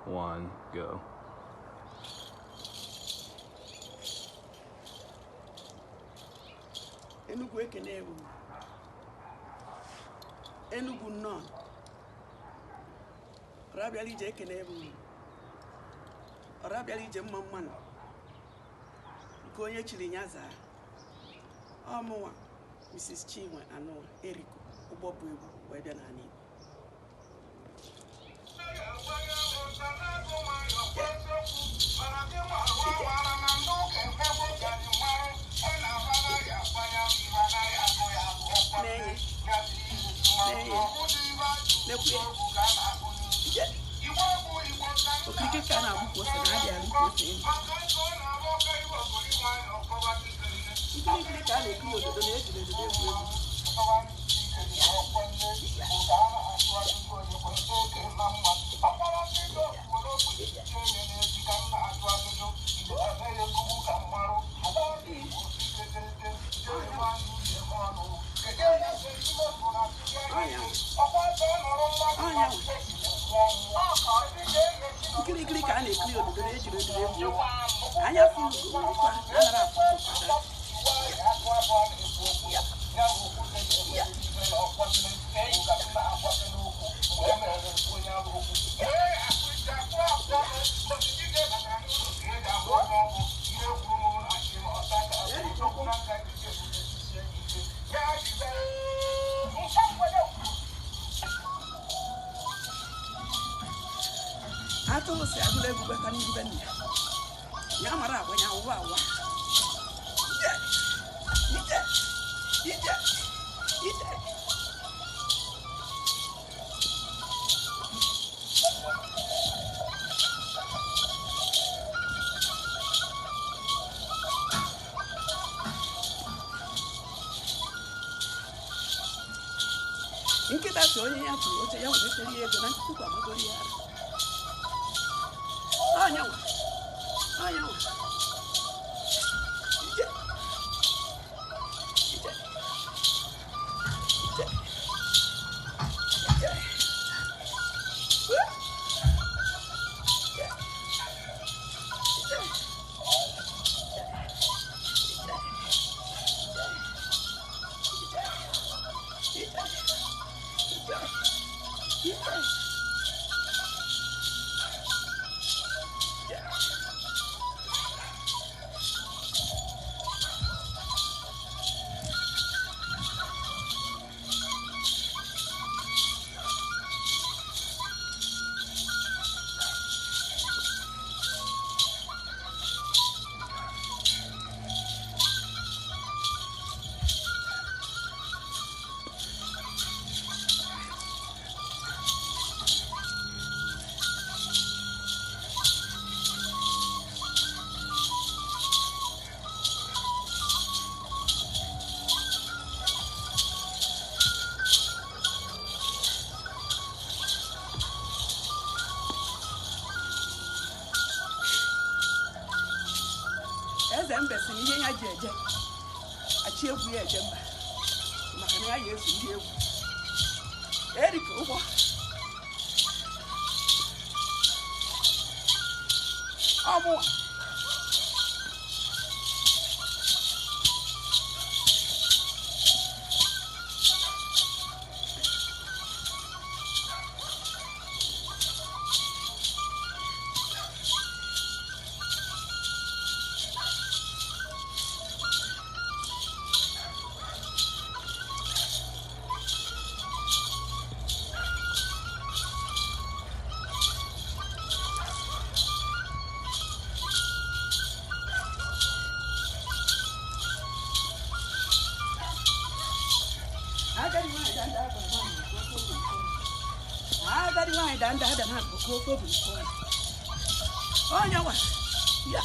1, go. Enugu ekene ewu. Enugu nọ. Ọrabiala ije ekene ewu. Ọrabiala ije mma mmanụ. Nke onye chiri nya zaa. Ọmụnwa Mrs. Chinwe Anụwa Eriko ụgbọ bụ egwu wee bịa n'ala Igbo. Okike ka na-agbụpụ ose na adị alụpụ ose elu. Ikirikiri ka a na-ekiri obodo na-ejiri obodo egwu egwu. Ikirikiri ka a na-ekiri obodo na-ejiri obodo egwu egwu. Anya fụrụ ugokwa anara afụ ụfọdụ. Atụrụ si agụla egwu bata n'igwe nna ya mara agwa ya ụwa ụwa. Ije. Nkịta si onye ya tụrụ oche ya wetere ya ego na ntutu amagoro ya ara. Anyanwụ. Eze mbe si ihe ya ji eje achị egwu ya eje mba maka na ya ga-ezu ndị egwu. Eriko ụgbọ ọmụwa agadi nwaanyị danda ada na akụkụ ofe obi nke onye nwa ya